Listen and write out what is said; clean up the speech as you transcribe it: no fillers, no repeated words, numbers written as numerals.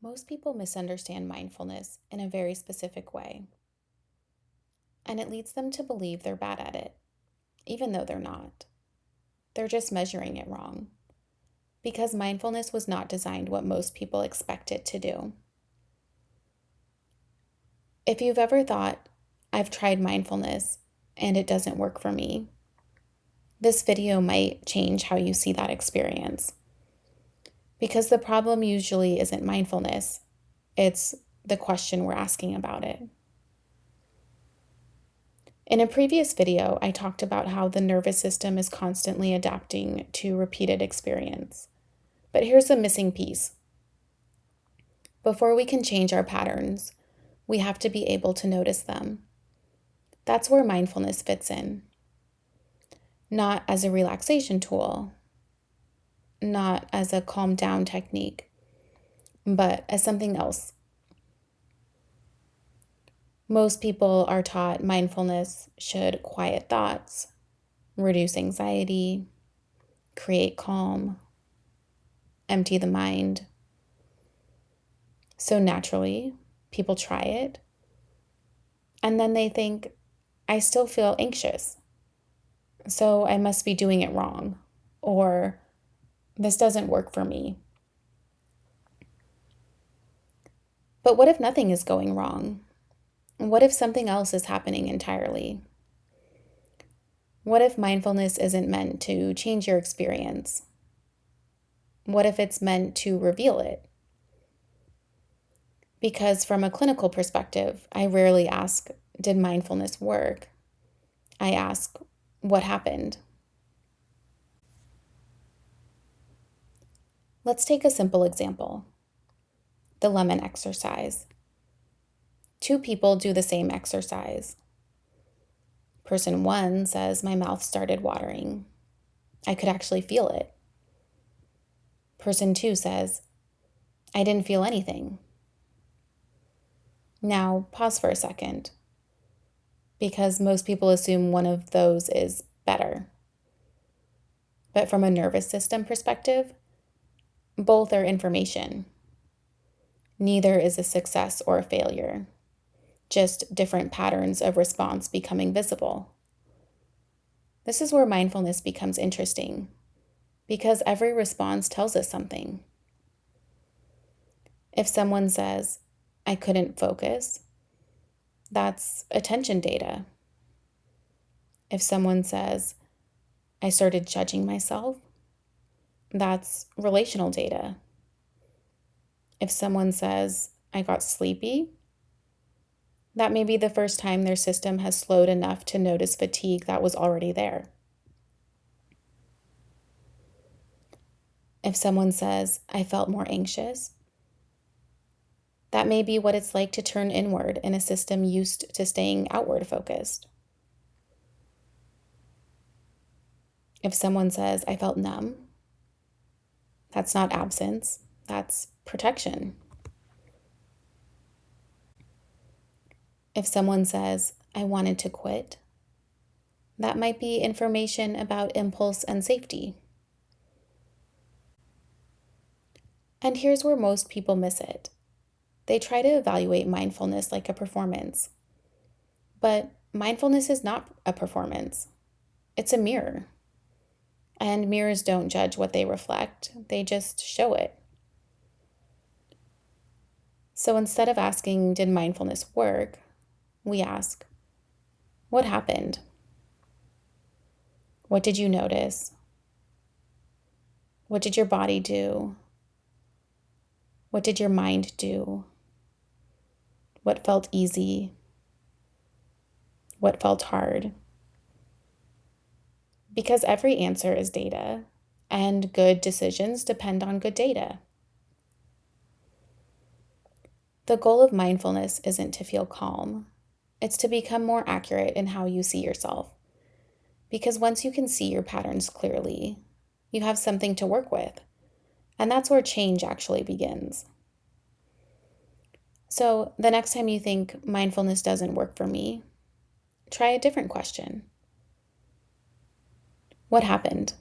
Most people misunderstand mindfulness in a very specific way, and it leads them to believe they're bad at it, even though they're not. They're just measuring it wrong, because mindfulness was not designed what most people expect it to do. If you've ever thought, I've tried mindfulness and it doesn't work for me, this video might change how you see that experience. Because the problem usually isn't mindfulness, it's the question we're asking about it. In a previous video, I talked about how the nervous system is constantly adapting to repeated experience. But here's the missing piece. Before we can change our patterns, we have to be able to notice them. That's where mindfulness fits in. Not as a relaxation tool, not as a calm down technique, but as something else. Most people are taught mindfulness should quiet thoughts, reduce anxiety, create calm, empty the mind. So naturally, people try it, and then they think, I still feel anxious, so I must be doing it wrong, or this doesn't work for me. But what if nothing is going wrong? What if something else is happening entirely? What if mindfulness isn't meant to change your experience? What if it's meant to reveal it? Because from a clinical perspective, I rarely ask, did mindfulness work? I ask, what happened? Let's take a simple example. The lemon exercise. Two people do the same exercise. Person one says, my mouth started watering. I could actually feel it. Person two says, I didn't feel anything. Now, pause for a second, because most people assume one of those is better. But from a nervous system perspective, both are information. Neither is a success or a failure, just different patterns of response becoming visible. This is where mindfulness becomes interesting, because every response tells us something. If someone says, I couldn't focus, that's attention data. If someone says, I started judging myself, that's relational data. If someone says, I got sleepy, that may be the first time their system has slowed enough to notice fatigue that was already there. If someone says, I felt more anxious, that may be what it's like to turn inward in a system used to staying outward focused. If someone says, I felt numb, that's not absence, that's protection. If someone says, I wanted to quit, that might be information about impulse and safety. And here's where most people miss it. They try to evaluate mindfulness like a performance. But mindfulness is not a performance. It's a mirror. And mirrors don't judge what they reflect, they just show it. So instead of asking, did mindfulness work? We ask, what happened? What did you notice? What did your body do? What did your mind do? What felt easy? What felt hard? Because every answer is data, and good decisions depend on good data. The goal of mindfulness isn't to feel calm. It's to become more accurate in how you see yourself. Because once you can see your patterns clearly, you have something to work with. And that's where change actually begins. So the next time you think mindfulness doesn't work for me, try a different question. What happened?